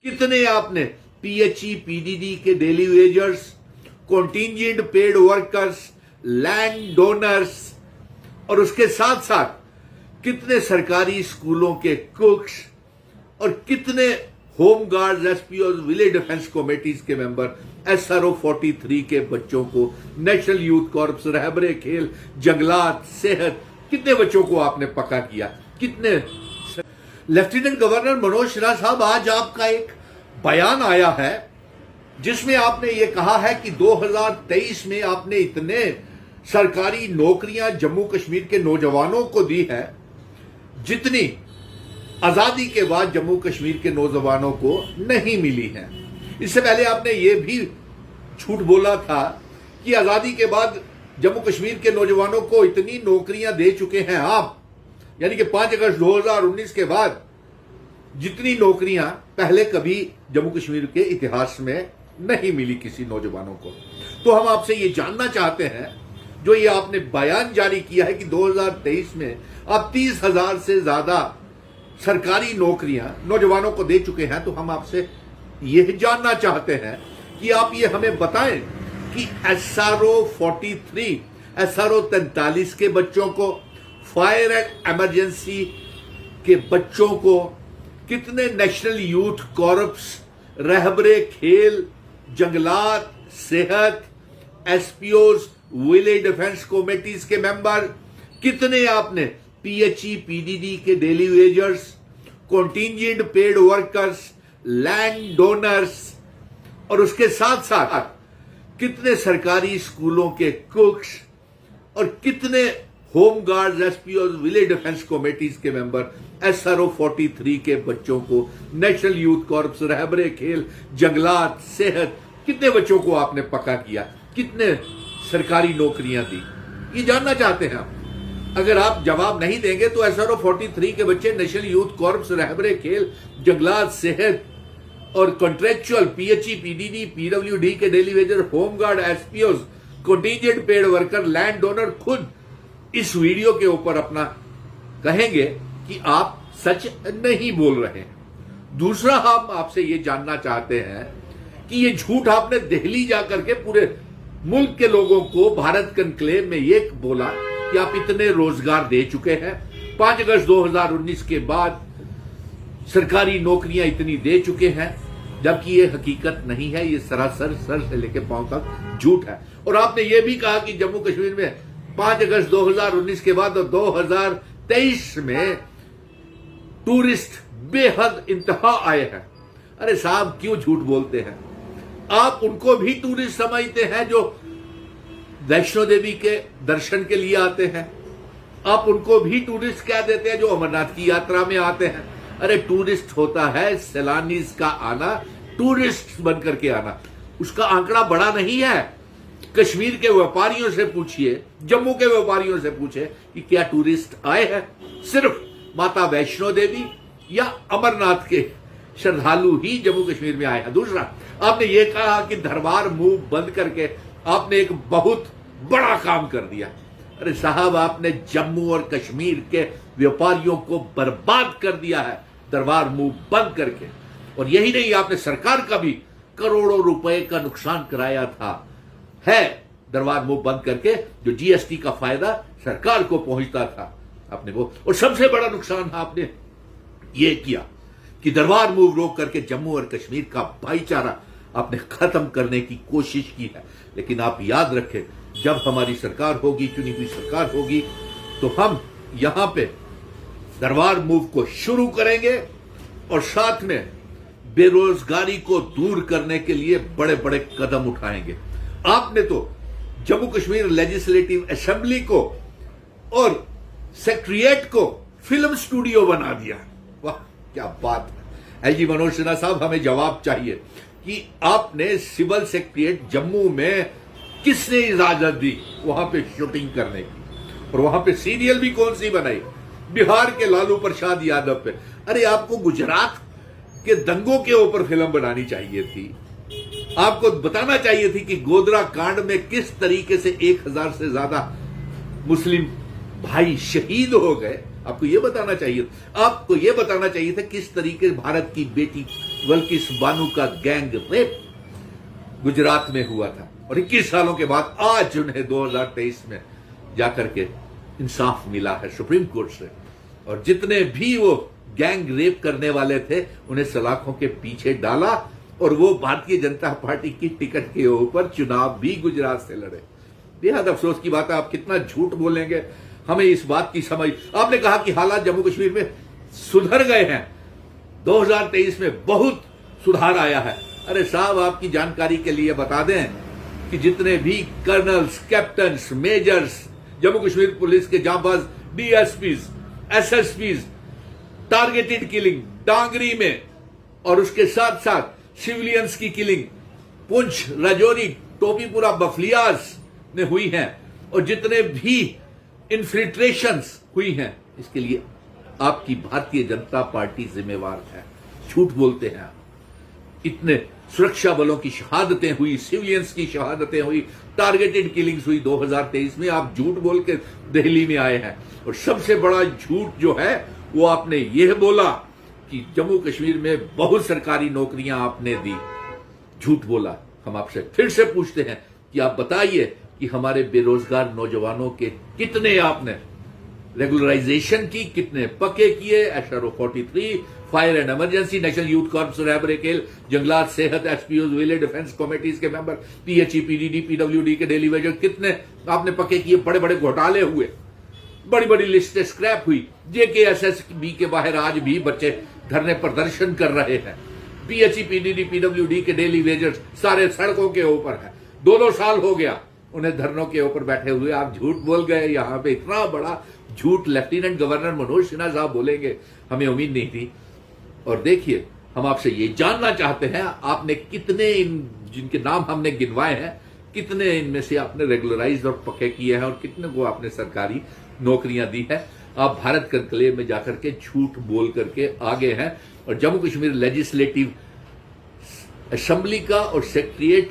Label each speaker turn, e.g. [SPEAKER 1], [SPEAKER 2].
[SPEAKER 1] कितने आपने PHE PDD के daily wagers, contingent paid workers, land donors और उसके साथ साथ कितने सरकारी स्कूलों के कुक्स और कितने home guard, SPO, village defence committees के मेंबर, एसआरओ 43 के बच्चों को, नेशनल यूथ कॉर्प्स, रहबरे खेल, जंगलात, सेहत, कितने बच्चों को आपने पक्का किया? कितने? लेफ्टिनेंट गवर्नर मनोज सिन्हा साहब, आज आपका एक बयान आया है जिसमें आपने ये कहा है कि 2023 में आपने इतने सरकारी नौकरियां जम्मू कश्मीर के नौजवानों को दी है जितनी आजादी के बाद जम्मू कश्मीर के नौजवानों को नहीं मिली है। इससे पहले आपने ये भी झूठ बोला था कि आजादी के बाद जम्मू कश्मीर के नौजवानों को इतनी नौकरियां दे चुके हैं आप, यानी कि 5 अगस्त 2019 के बाद जितनी नौकरियां पहले कभी जम्मू कश्मीर के इतिहास में नहीं मिली किसी नौजवानों को। तो हम आपसे ये जानना चाहते हैं, जो ये आपने बयान जारी किया है कि 2023 में आप 30,000 से ज्यादा सरकारी नौकरियां नौजवानों को दे चुके हैं, तो हम आपसे यह जानना चाहते हैं कि आप ये हमें बताएं कि एसआरओ 43, एसआरओ 43 के बच्चों को, फायर एंड इमरजेंसी के बच्चों को, कितने नेशनल यूथ कॉर्प्स, रहबरे खेल, जंगलात, सेहत, एसपीओज, विलेज डिफेंस कमेटीज के मेंबर, कितने आपने पीएचई पीडीडी के daily wagers, contingent paid workers, land donors और उसके साथ साथ कितने सरकारी स्कूलों के कुक्स और कितने home guard, SPO, village defence committees के मेंबर, एसआरओ 43 के बच्चों को, नेशनल यूथ कॉर्प्स, रहबरे खेल, जंगलात, सेहत, कितने बच्चों को आपने पक्का किया? कितने सरकारी नौकरियां दी? ये जानना चाहते हैं आप। अगर आप जवाब नहीं देंगे तो एसआरओ 43 के बच्चे, नेशनल यूथ कॉर्प्स, रहबरे खेल, जंगलात, सेहत और कॉन्ट्रेक्चुअल पीएचई पीडीडी पीडब्ल्यूडी के daily Vaser, home guard, SPO, contingent paid worker, land donor खुद इस वीडियो के ऊपर अपना कहेंगे कि आप सच नहीं बोल रहे हैं। दूसरा, हम आपसे ये जानना चाहते हैं कि ये झूठ आपने दिल्ली जाकर के पूरे मुल्क के लोगों को भारत कन्क्लेव में ये बोला कि आप इतने रोजगार दे चुके हैं, 5 अगस्त 2019 के बाद सरकारी नौकरियां इतनी दे चुके हैं, जबकि ये हकीकत नहीं है। ये सरासर सर से लेकर पांव तक झूठ है। और आपने ये भी कहा कि जम्मू कश्मीर में 5 अगस्त 2019 के बाद 2023 में टूरिस्ट बेहद इंतहा आए हैं। अरे साहब, क्यों झूठ बोलते हैं? आप उनको भी टूरिस्ट समझते हैं जो वैष्णो देवी के दर्शन के लिए आते हैं? आप उनको भी टूरिस्ट कह देते हैं जो अमरनाथ की यात्रा में आते हैं? अरे टूरिस्ट होता है सैलानीज का आना, टूरिस्ट बनकर के आना। उसका आंकड़ा बड़ा नहीं है। कश्मीर के व्यापारियों से पूछिए, जम्मू के व्यापारियों से पूछे कि क्या टूरिस्ट आए हैं? सिर्फ माता वैष्णो देवी या अमरनाथ के श्रद्धालु ही जम्मू कश्मीर में आए हैं। दूसरा, आपने ये कहा कि दरबार मूव बंद करके आपने एक बहुत बड़ा काम कर दिया। अरे साहब, आपने जम्मू और कश्मीर के व्यापारियों को बर्बाद कर दिया है दरबार मूव बंद करके। और यही नहीं, आपने सरकार का भी करोड़ों रुपए का नुकसान कराया था है दरबार मूव बंद करके, जो जीएसटी का फायदा सरकार को पहुंचता था आपने वो। और सबसे बड़ा नुकसान आपने ये किया कि दरबार मूव रोक करके जम्मू और कश्मीर का भाईचारा आपने खत्म करने की कोशिश की है। लेकिन आप याद रखें, जब हमारी सरकार होगी, चुनी हुई सरकार होगी, तो हम यहां पे दरबार मूव को शुरू करेंगे और साथ में बेरोजगारी को दूर करने के लिए बड़े बड़े कदम उठाएंगे। आपने तो जम्मू कश्मीर लेजिस्लेटिव असेंबली को और सेक्रेटरीट को फिल्म स्टूडियो बना दिया। वाह, क्या बात है। एलजी मनोज सिन्हा साहब, हमें जवाब चाहिए कि आपने सिविल सेक्रेटरीट जम्मू में किसने इजाजत दी वहां पे शूटिंग करने की? और वहां पे सीरियल भी कौन सी बनाई? बिहार के लालू प्रसाद यादव पे। अरे आपको गुजरात के दंगों के ऊपर फिल्म बनानी चाहिए थी। आपको बताना चाहिए थी कि गोधरा कांड में किस तरीके से 1000 से ज्यादा मुस्लिम भाई शहीद हो गए। आपको यह बताना चाहिए था किस तरीके भारत की बेटी बल्कि इस बानू का गैंग रेप गुजरात में हुआ था और 21 सालों के बाद आज उन्हें 2023 में जाकर के इंसाफ मिला है सुप्रीम कोर्ट से। और जितने भी वो गैंग रेप करने वाले थे उन्हें सलाखों के पीछे डाला और वो भारतीय जनता पार्टी की टिकट के ऊपर चुनाव भी गुजरात से लड़े। बेहद अफसोस की बात है, आप कितना झूठ बोलेंगे, हमें इस बात की समझ। आपने कहा कि हालात जम्मू कश्मीर में सुधर गए हैं, 2023 में बहुत सुधार आया है। अरे साहब, आपकी जानकारी के लिए बता दें कि जितने भी colonel's, captains, measures, Jammu Kashmir police के जांबाज, डीएसपीज, एसएसपीज, टारगेटेड किलिंग डांगरी में और उसके साथ साथ सिविलियंस की किलिंग पुंछ, राजौरी, टोपीपुरा, बफलियास में हुई हैं और जितने भी इन्फिल्ट्रेशंस हुई हैं, इसके लिए आपकी भारतीय जनता पार्टी जिम्मेवार है। झूठ बोलते हैं आप। इतने सुरक्षा बलों की शहादतें हुई, सिविलियंस की शहादतें हुई, टारगेटेड किलिंग्स हुई 2023 में, आप झूठ बोल के दिल्ली में आए हैं। और सबसे बड़ा झूठ जो है वो आपने यह बोला कि जम्मू कश्मीर में बहुत सरकारी नौकरियां आपने दी। झूठ बोला। हम आपसे फिर से पूछते हैं कि आप बताइए कि हमारे बेरोजगार नौजवानों के कितने आपने रेगुलराइजेशन की, कितने पक्के किए? SRO 43, fire and emergency, national youth corps, रैबरेकेल, जंगलात, सेहत, एसपीओ, विलेज डिफेंस कमेटीज के मेंबर, PHE, PDD, PWD के डेली वेजर कितने आपने पक्के किए? बड़े बड़े घोटाले हुए, बड़ी बड़ी लिस्टें स्क्रैप हुई। JKSSB के बाहर आज भी बच्चे धरने प्रदर्शन कर रहे हैं। PHE, PDD, PWD के डेली वेजर्स सारे सड़कों के ऊपर है। 2-2 साल हो गया उन्हें धरनों के ऊपर बैठे हुए। आप झूठ बोल गए। यहां पे इतना बड़ा झूठ लेफ्टिनेंट गवर्नर मनोज सिन्हा साहब बोलेंगे, हमें उम्मीद नहीं थी। और देखिए, हम आपसे ये जानना चाहते हैं, आपने कितने जिनके नाम हमने गिनवाए हैं, कितने इनमें से आपने रेगुलराइज और पक्के किए हैं और कितने को आपने सरकारी नौकरियां दी है? आप भारत कॉन्क्लेव में जाकर के झूठ बोल करके आगे हैं। और जम्मू कश्मीर लेजिस्लेटिव असेंबली का और सेक्रेटरीट